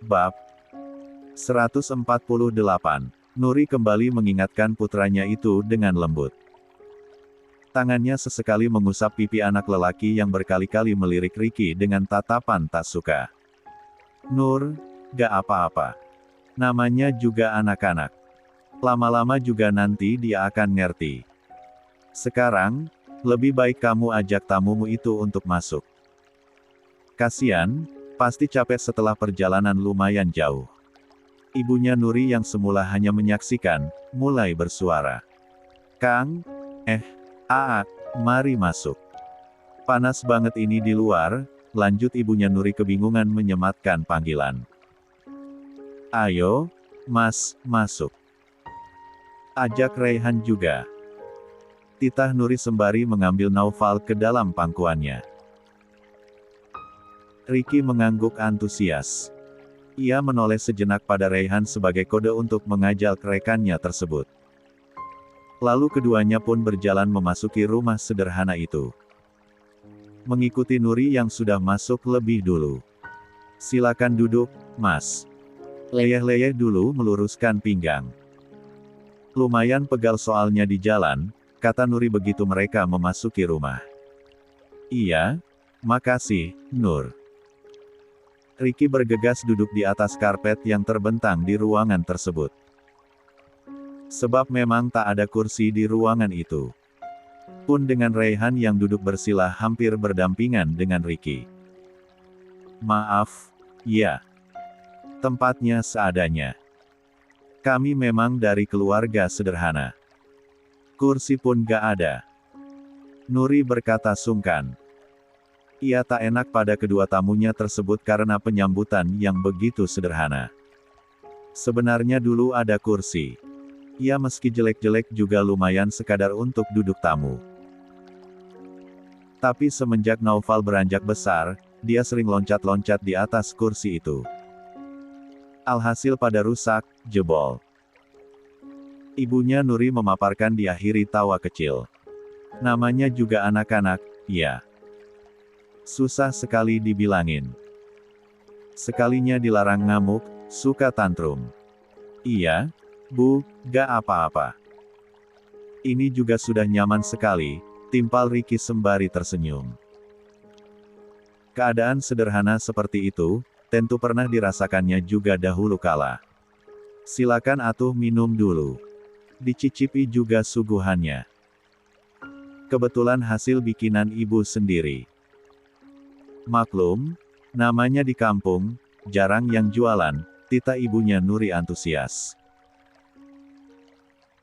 Bab 148. Nuri kembali mengingatkan putranya itu dengan lembut. Tangannya sesekali mengusap pipi anak lelaki yang berkali-kali melirik Ricky dengan tatapan tak suka. Nur, gak apa-apa. Namanya juga anak-anak. Lama-lama juga nanti dia akan ngerti. Sekarang, lebih baik kamu ajak tamumu itu untuk masuk. Kasian, pasti capek setelah perjalanan lumayan jauh. Ibunya Nuri yang semula hanya menyaksikan, mulai bersuara. Kang, mari masuk. Panas banget ini di luar, lanjut ibunya Nuri kebingungan menyematkan panggilan. Ayo, Mas, masuk. Ajak Raihan juga. Titah Nuri sembari mengambil Naufal ke dalam pangkuannya. Ricky mengangguk antusias. Ia menoleh sejenak pada Raihan sebagai kode untuk mengajak rekannya tersebut. Lalu keduanya pun berjalan memasuki rumah sederhana itu. Mengikuti Nuri yang sudah masuk lebih dulu. Silakan duduk, Mas. Leyeh-leyeh dulu meluruskan pinggang. Lumayan pegal soalnya di jalan, kata Nuri begitu mereka memasuki rumah. Iya, makasih, Nur. Ricky bergegas duduk di atas karpet yang terbentang di ruangan tersebut. Sebab memang tak ada kursi di ruangan itu. Pun dengan Raihan yang duduk bersila hampir berdampingan dengan Ricky. Maaf, ya. Tempatnya seadanya. Kami memang dari keluarga sederhana. Kursi pun gak ada. Nuri berkata sungkan. Ia tak enak pada kedua tamunya tersebut karena penyambutan yang begitu sederhana. Sebenarnya dulu ada kursi. Ia meski jelek-jelek juga lumayan sekadar untuk duduk tamu. Tapi semenjak Naufal beranjak besar, dia sering loncat-loncat di atas kursi itu. Alhasil pada rusak, jebol. Ibunya Nuri memaparkan diakhiri tawa kecil. Namanya juga anak-anak, ya. Susah sekali dibilangin. Sekalinya dilarang ngamuk, suka tantrum. Iya, Bu, gak apa-apa. Ini juga sudah nyaman sekali, timpal Ricky sembari tersenyum. Keadaan sederhana seperti itu, tentu pernah dirasakannya juga dahulu kala. Silakan atuh minum dulu. Dicicipi juga suguhannya. Kebetulan hasil bikinan ibu sendiri. Maklum, namanya di kampung, jarang yang jualan, tita ibunya Nuri antusias.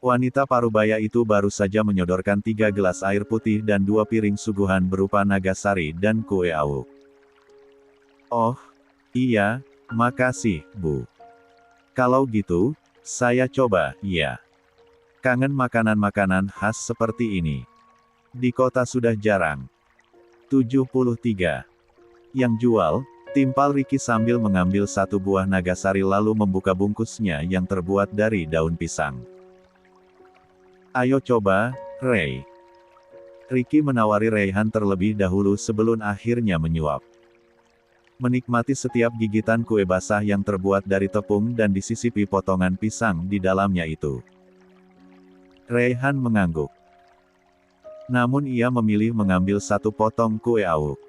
Wanita parubaya itu baru saja menyodorkan 3 gelas air putih dan 2 piring suguhan berupa nagasari dan kue awuk. Oh, iya, makasih, Bu. Kalau gitu, saya coba, ya. Kangen makanan-makanan khas seperti ini. Di kota sudah jarang. 73. Yang jual, timpal Ricky sambil mengambil satu buah nagasari lalu membuka bungkusnya yang terbuat dari daun pisang. Ayo coba, Ray. Ricky menawari Raihan terlebih dahulu sebelum akhirnya menyuap. Menikmati setiap gigitan kue basah yang terbuat dari tepung dan disisipi potongan pisang di dalamnya itu. Raihan mengangguk. Namun ia memilih mengambil satu potong kue awuk.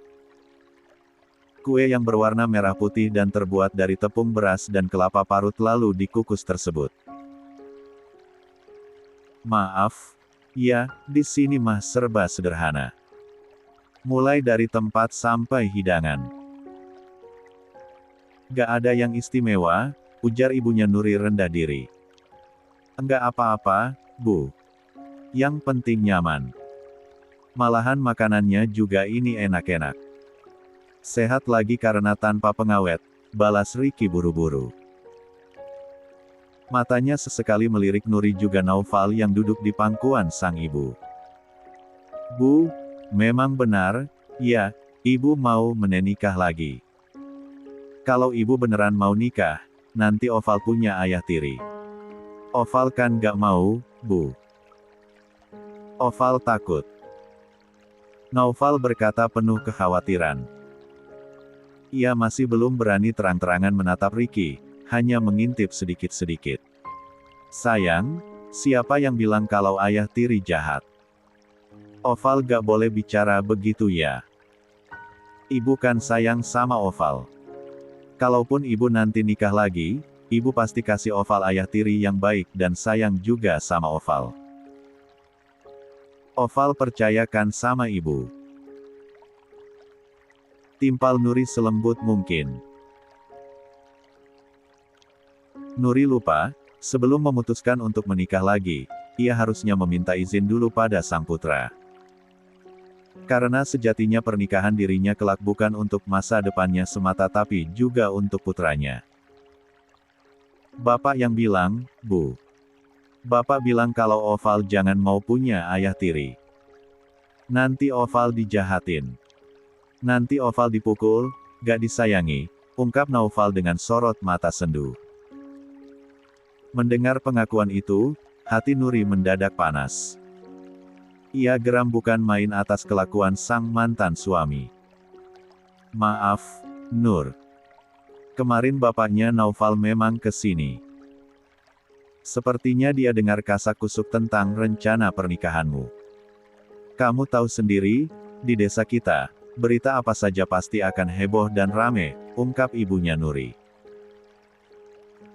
Kue yang berwarna merah putih dan terbuat dari tepung beras dan kelapa parut lalu dikukus tersebut. Maaf, ya, di sini mah serba sederhana. Mulai dari tempat sampai hidangan. Gak ada yang istimewa, ujar ibunya Nuri rendah diri. Enggak apa-apa, Bu. Yang penting nyaman. Malahan makanannya juga ini enak-enak. Sehat lagi karena tanpa pengawet, balas Ricky buru-buru. Matanya sesekali melirik Nuri juga Naufal yang duduk di pangkuan sang ibu. Bu, memang benar, ya, ibu mau menikah lagi. Kalau ibu beneran mau nikah, nanti Oval punya ayah tiri. Oval kan gak mau, Bu. Oval takut. Naufal berkata penuh kekhawatiran. Ia masih belum berani terang-terangan menatap Ricky, hanya mengintip sedikit-sedikit. Sayang, siapa yang bilang kalau ayah tiri jahat? Oval gak boleh bicara begitu ya. Ibu kan sayang sama Oval. Kalaupun ibu nanti nikah lagi, ibu pasti kasih Oval ayah tiri yang baik dan sayang juga sama Oval. Oval percayakan sama ibu. Timpal Nuri selembut mungkin. Nuri lupa, sebelum memutuskan untuk menikah lagi, ia harusnya meminta izin dulu pada sang putra. Karena sejatinya pernikahan dirinya kelak bukan untuk masa depannya semata tapi juga untuk putranya. Bapak yang bilang, Bu. Bapak bilang kalau Oval jangan mau punya ayah tiri. Nanti Oval dijahatin. Nanti Oval dipukul, gak disayangi, ungkap Naufal dengan sorot mata sendu. Mendengar pengakuan itu, hati Nuri mendadak panas. Ia geram bukan main atas kelakuan sang mantan suami. Maaf, Nur. Kemarin bapaknya Naufal memang kesini. Sepertinya dia dengar kasak-kusuk tentang rencana pernikahanmu. Kamu tahu sendiri, di desa kita, berita apa saja pasti akan heboh dan rame, ungkap ibunya Nuri.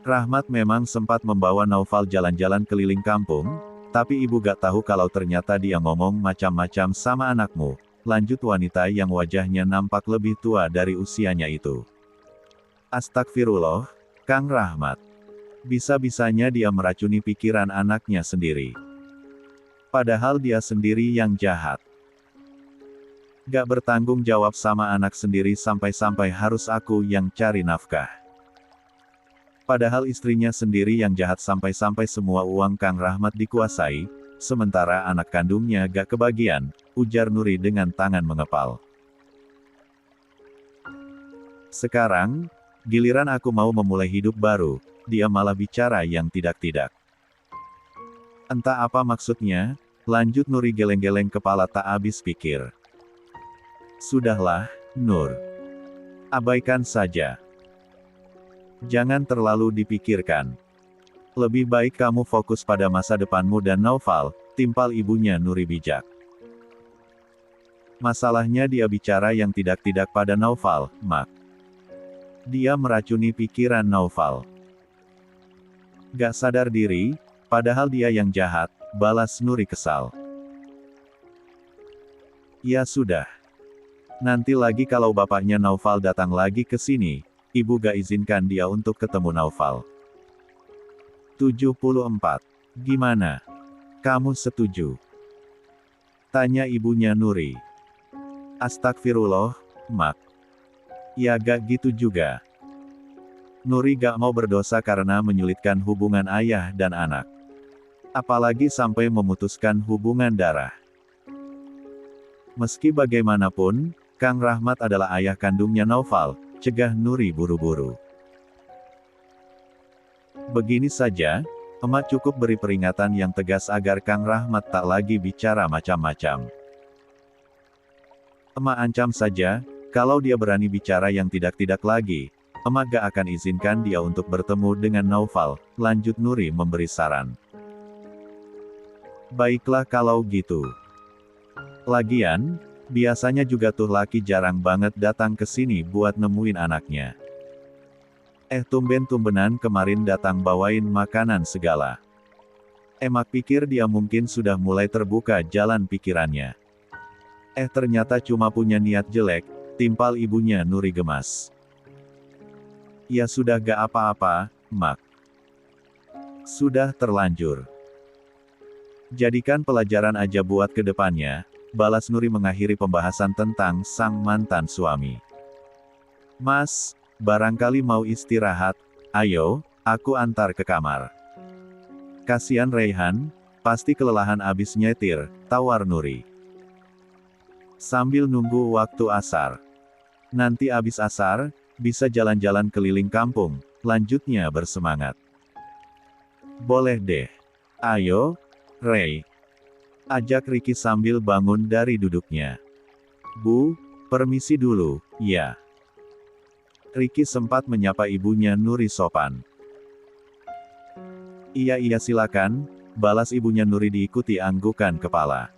Rahmat memang sempat membawa Naufal jalan-jalan keliling kampung, tapi ibu gak tahu kalau ternyata dia ngomong macam-macam sama anakmu, lanjut wanita yang wajahnya nampak lebih tua dari usianya itu. Astagfirullah, Kang Rahmat. Bisa-bisanya dia meracuni pikiran anaknya sendiri. Padahal dia sendiri yang jahat. Gak bertanggung jawab sama anak sendiri sampai-sampai harus aku yang cari nafkah. Padahal istrinya sendiri yang jahat sampai-sampai semua uang Kang Rahmat dikuasai, sementara anak kandungnya gak kebagian, ujar Nuri dengan tangan mengepal. Sekarang, giliran aku mau memulai hidup baru, dia malah bicara yang tidak-tidak. Entah apa maksudnya, lanjut Nuri geleng-geleng kepala tak habis pikir. Sudahlah, Nur. Abaikan saja. Jangan terlalu dipikirkan. Lebih baik kamu fokus pada masa depanmu dan Naufal, timpal ibunya Nuri bijak. Masalahnya dia bicara yang tidak-tidak pada Naufal, Mak. Dia meracuni pikiran Naufal. Gak sadar diri, padahal dia yang jahat, balas Nuri kesal. Ya sudah. Nanti lagi kalau bapaknya Naufal datang lagi ke sini, ibu gak izinkan dia untuk ketemu Naufal. 74. Gimana? Kamu setuju? Tanya ibunya Nuri. Astagfirullah, Mak. Ya gak gitu juga. Nuri gak mau berdosa karena menyulitkan hubungan ayah dan anak. Apalagi sampai memutuskan hubungan darah. Meski bagaimanapun, Kang Rahmat adalah ayah kandungnya Naufal, cegah Nuri buru-buru. Begini saja, emak cukup beri peringatan yang tegas agar Kang Rahmat tak lagi bicara macam-macam. Emak ancam saja, kalau dia berani bicara yang tidak-tidak lagi, emak gak akan izinkan dia untuk bertemu dengan Naufal, lanjut Nuri memberi saran. Baiklah kalau gitu. Lagian, biasanya juga tuh laki jarang banget datang ke sini buat nemuin anaknya. Tumben-tumbenan kemarin datang bawain makanan segala. Emak pikir dia mungkin sudah mulai terbuka jalan pikirannya. Ternyata cuma punya niat jelek, timpal ibunya Nuri gemas. Ya sudah gak apa-apa, Mak. Sudah terlanjur. Jadikan pelajaran aja buat kedepannya, balas Nuri mengakhiri pembahasan tentang sang mantan suami. Mas, barangkali mau istirahat, ayo, aku antar ke kamar. Kasian Raihan, pasti kelelahan abis nyetir, tawar Nuri. Sambil nunggu waktu asar. Nanti abis asar, bisa jalan-jalan keliling kampung, lanjutnya bersemangat. Boleh deh. Ayo, Ray. Ajak Ricky sambil bangun dari duduknya. Bu, permisi dulu, ya. Riki sempat menyapa ibunya Nuri sopan. Iya silakan, balas ibunya Nuri diikuti anggukan kepala.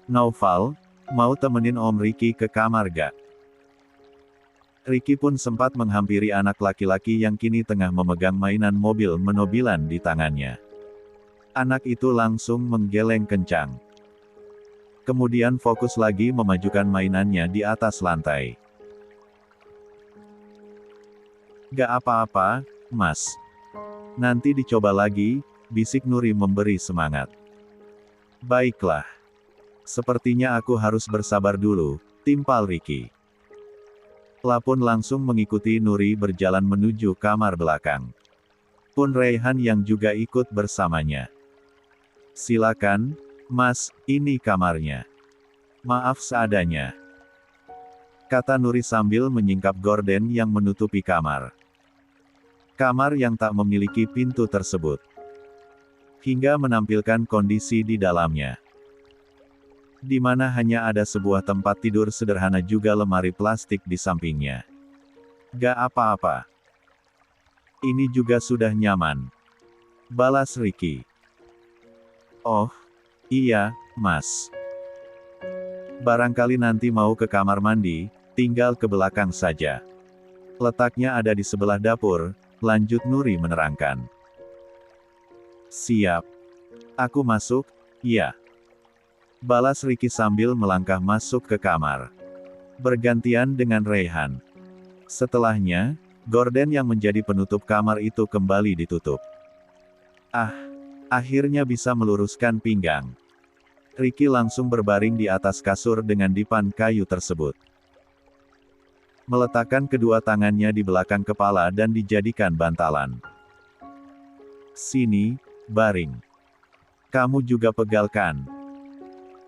Naufal, mau temenin Om Riki ke kamar gak? Riki pun sempat menghampiri anak laki-laki yang kini tengah memegang mainan mobil menobilan di tangannya. Anak itu langsung menggeleng kencang. Kemudian fokus lagi memajukan mainannya di atas lantai. Gak apa-apa, Mas. Nanti dicoba lagi, bisik Nuri memberi semangat. Baiklah. Sepertinya aku harus bersabar dulu, timpal Riki. Lapun langsung mengikuti Nuri berjalan menuju kamar belakang. Pun Raihan yang juga ikut bersamanya. Silakan, Mas, ini kamarnya. Maaf seadanya. Kata Nuri sambil menyingkap gorden yang menutupi kamar. Kamar yang tak memiliki pintu tersebut. Hingga menampilkan kondisi di dalamnya. Di mana hanya ada sebuah tempat tidur sederhana juga lemari plastik di sampingnya. Gak apa-apa. Ini juga sudah nyaman. Balas Riki. Oh, iya, Mas. Barangkali nanti mau ke kamar mandi, tinggal ke belakang saja. Letaknya ada di sebelah dapur, lanjut Nuri menerangkan. Siap. Aku masuk, ya. Balas Riki sambil melangkah masuk ke kamar. Bergantian dengan Raihan. Setelahnya, gorden yang menjadi penutup kamar itu kembali ditutup. Akhirnya bisa meluruskan pinggang. Riki langsung berbaring di atas kasur dengan dipan kayu tersebut. Meletakkan kedua tangannya di belakang kepala dan dijadikan bantalan. Sini, baring. Kamu juga pegalkan.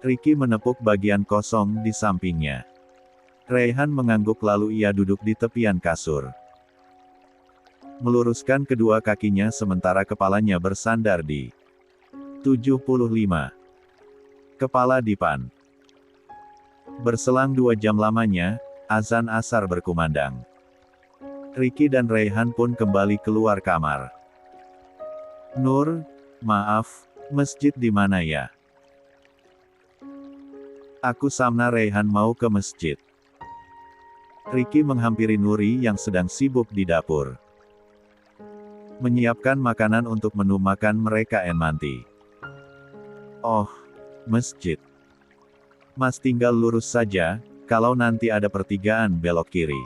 Riki menepuk bagian kosong di sampingnya. Raihan mengangguk lalu ia duduk di tepian kasur. Meluruskan kedua kakinya sementara kepalanya bersandar di 75. Kepala dipan. Berselang 2 jam lamanya, azan asar berkumandang. Riki dan Raihan pun kembali keluar kamar. Nur, maaf, masjid di mana ya? Aku sama Raihan mau ke masjid. Riki menghampiri Nuri yang sedang sibuk di dapur. Menyiapkan makanan untuk menu makan mereka nanti. Oh, masjid. Mas tinggal lurus saja, kalau nanti ada pertigaan belok kiri.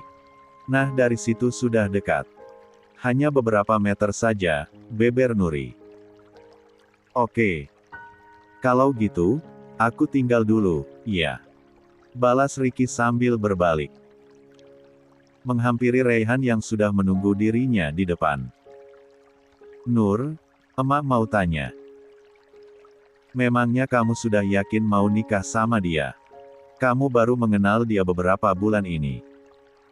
Nah dari situ sudah dekat. Hanya beberapa meter saja, beber Nuri. Oke. Kalau gitu, aku tinggal dulu, ya. Balas Riki sambil berbalik. Menghampiri Raihan yang sudah menunggu dirinya di depan. Nur, emak mau tanya. Memangnya kamu sudah yakin mau nikah sama dia? Kamu baru mengenal dia beberapa bulan ini.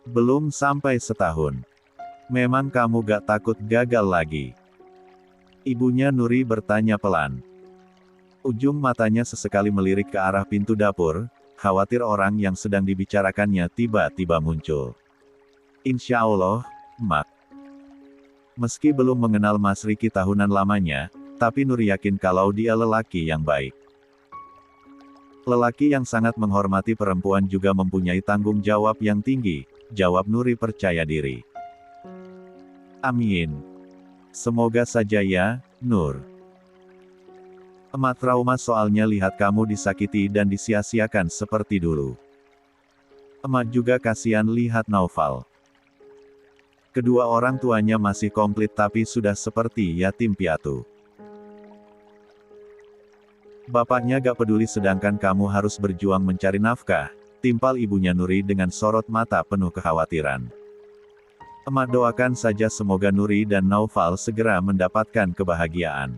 Belum sampai setahun. Memang kamu gak takut gagal lagi? Ibunya Nuri bertanya pelan. Ujung matanya sesekali melirik ke arah pintu dapur, khawatir orang yang sedang dibicarakannya tiba-tiba muncul. Insya Allah, Mak. Meski belum mengenal Mas Riki tahunan lamanya, tapi Nur yakin kalau dia lelaki yang baik. Lelaki yang sangat menghormati perempuan juga mempunyai tanggung jawab yang tinggi, jawab Nuri percaya diri. Amin. Semoga saja ya, Nur. Emak trauma soalnya lihat kamu disakiti dan disia-siakan seperti dulu. Emak juga kasihan lihat Naufal. Kedua orang tuanya masih komplit tapi sudah seperti yatim piatu. Bapaknya gak peduli sedangkan kamu harus berjuang mencari nafkah, timpal ibunya Nuri dengan sorot mata penuh kekhawatiran. Emak doakan saja semoga Nuri dan Naufal segera mendapatkan kebahagiaan.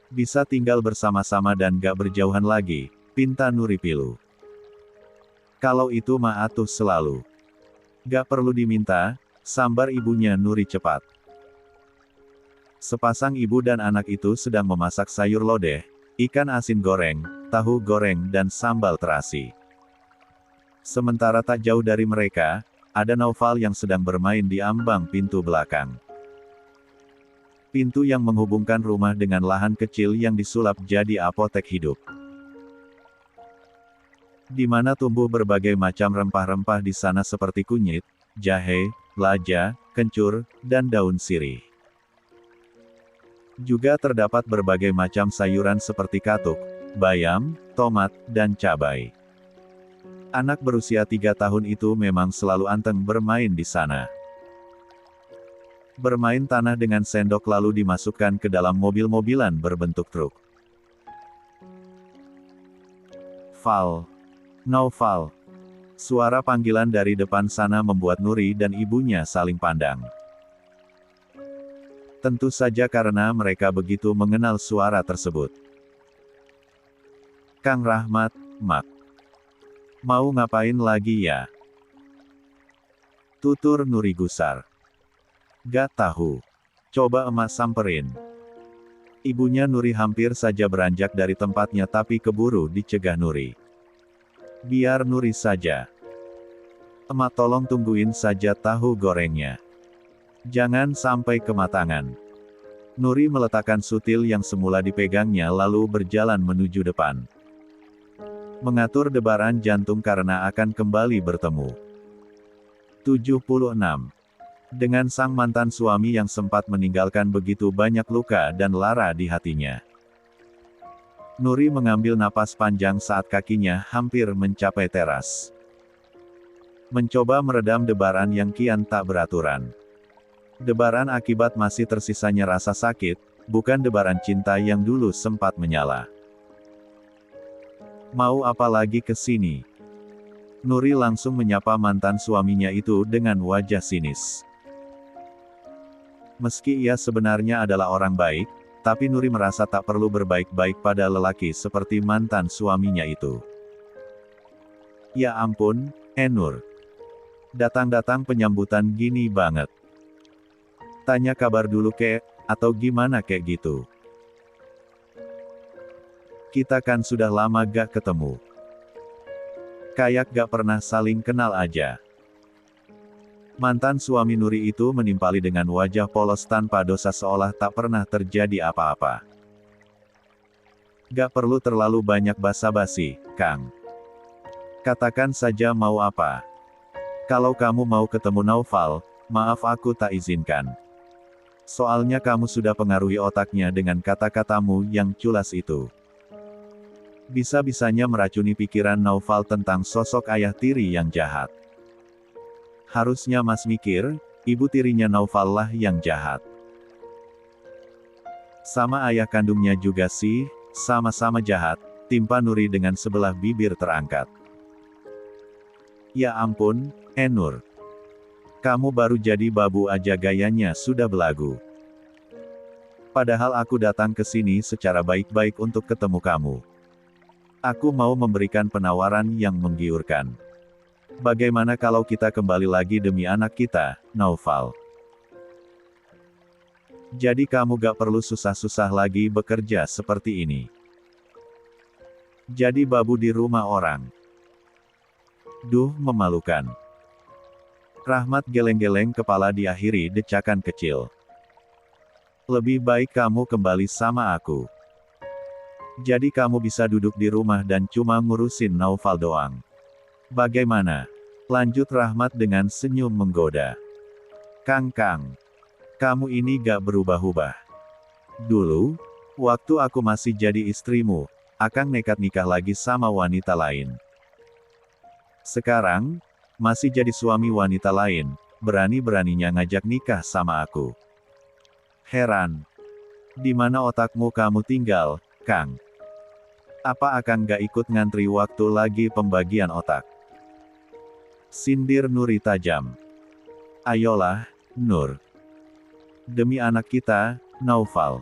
Bisa tinggal bersama-sama dan gak berjauhan lagi, pinta Nuri pilu. Kalau itu mah atuh selalu. Gak perlu diminta, sambar ibunya Nuri cepat. Sepasang ibu dan anak itu sedang memasak sayur lodeh, ikan asin goreng, tahu goreng dan sambal terasi. Sementara tak jauh dari mereka, ada Naufal yang sedang bermain di ambang pintu belakang. Pintu yang menghubungkan rumah dengan lahan kecil yang disulap jadi apotek hidup. Di mana tumbuh berbagai macam rempah-rempah di sana seperti kunyit, jahe, laja, kencur, dan daun sirih. Juga terdapat berbagai macam sayuran seperti katuk, bayam, tomat, dan cabai. Anak berusia 3 tahun itu memang selalu anteng bermain di sana. Bermain tanah dengan sendok lalu dimasukkan ke dalam mobil-mobilan berbentuk truk. Fal. Naufal. Suara panggilan dari depan sana membuat Nuri dan ibunya saling pandang. Tentu saja karena mereka begitu mengenal suara tersebut. Kang Rahmat, Mak. Mau ngapain lagi ya? Tutur Nuri gusar. Gak tahu. Coba emak samperin. Ibunya Nuri hampir saja beranjak dari tempatnya tapi keburu dicegah Nuri. Biar Nuri saja. Emak tolong tungguin saja tahu gorengnya. Jangan sampai kematangan. Nuri meletakkan sutil yang semula dipegangnya lalu berjalan menuju depan. Mengatur debaran jantung karena akan kembali bertemu. 76. Dengan sang mantan suami yang sempat meninggalkan begitu banyak luka dan lara di hatinya. Nuri mengambil napas panjang saat kakinya hampir mencapai teras. Mencoba meredam debaran yang kian tak beraturan. Debaran akibat masih tersisanya rasa sakit, bukan debaran cinta yang dulu sempat menyala. Mau apa lagi ke sini? Nuri langsung menyapa mantan suaminya itu dengan wajah sinis. Meski ia sebenarnya adalah orang baik, tapi Nuri merasa tak perlu berbaik-baik pada lelaki seperti mantan suaminya itu. Ya ampun, Nur. Datang-datang penyambutan gini banget. Tanya kabar dulu kek, atau gimana kek gitu. Kita kan sudah lama gak ketemu. Kayak gak pernah saling kenal aja. Mantan suami Nuri itu menimpali dengan wajah polos tanpa dosa seolah tak pernah terjadi apa-apa. Gak perlu terlalu banyak basa-basi, Kang. Katakan saja mau apa. Kalau kamu mau ketemu Naufal, maaf aku tak izinkan. Soalnya kamu sudah pengaruhi otaknya dengan kata-katamu yang culas itu. Bisa-bisanya meracuni pikiran Naufal tentang sosok ayah tiri yang jahat. Harusnya Mas mikir, ibu tirinya Naufal lah yang jahat. Sama ayah kandungnya juga sih, sama-sama jahat, timpa Nuri dengan sebelah bibir terangkat. Ya ampun, Nur. Kamu baru jadi babu aja gayanya sudah belagu. Padahal aku datang ke sini secara baik-baik untuk ketemu kamu. Aku mau memberikan penawaran yang menggiurkan. Bagaimana kalau kita kembali lagi demi anak kita, Naufal? Jadi kamu gak perlu susah-susah lagi bekerja seperti ini. Jadi babu di rumah orang. Duh, memalukan. Rahmat geleng-geleng kepala diakhiri decakan kecil. Lebih baik kamu kembali sama aku. Jadi kamu bisa duduk di rumah dan cuma ngurusin Naufal doang. Bagaimana? Lanjut Rahmat dengan senyum menggoda. Kang, kamu ini gak berubah-ubah. Dulu, waktu aku masih jadi istrimu, Akang nekat nikah lagi sama wanita lain. Sekarang, masih jadi suami wanita lain, berani-beraninya ngajak nikah sama aku. Heran. Di mana otakmu kamu tinggal, Kang? Apa Akang gak ikut ngantri waktu lagi pembagian otak? Sindir Nuri tajam. Ayolah, Nur. Demi anak kita, Naufal.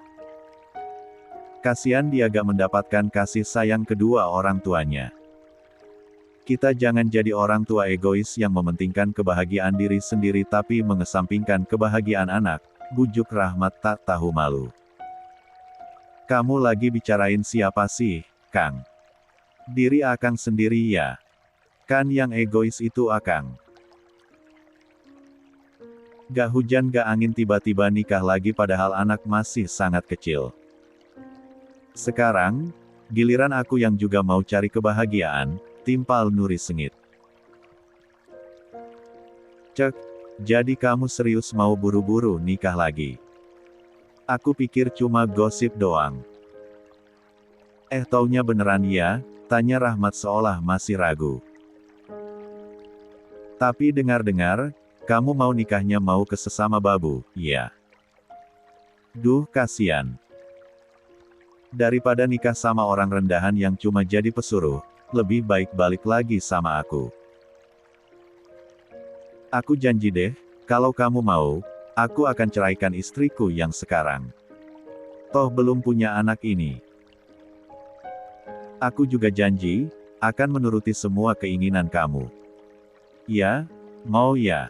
Kasihan dia gak mendapatkan kasih sayang kedua orang tuanya. Kita jangan jadi orang tua egois yang mementingkan kebahagiaan diri sendiri tapi mengesampingkan kebahagiaan anak, bujuk Rahmat tak tahu malu. Kamu lagi bicarain siapa sih, Kang? Diri Akang sendiri ya. Kan yang egois itu Akang. Gak hujan gak angin tiba-tiba nikah lagi padahal anak masih sangat kecil. Sekarang, giliran aku yang juga mau cari kebahagiaan, timpal Nuri sengit. Cek, jadi kamu serius mau buru-buru nikah lagi? Aku pikir cuma gosip doang. Taunya beneran ya? Tanya Rahmat seolah masih ragu. Tapi dengar-dengar, kamu mau nikahnya mau ke sesama babu, iya? Duh, kasihan. Daripada nikah sama orang rendahan yang cuma jadi pesuruh, lebih baik balik lagi sama aku. Aku janji deh, kalau kamu mau, aku akan ceraikan istriku yang sekarang. Toh belum punya anak ini. Aku juga janji, akan menuruti semua keinginan kamu. Ya, mau ya.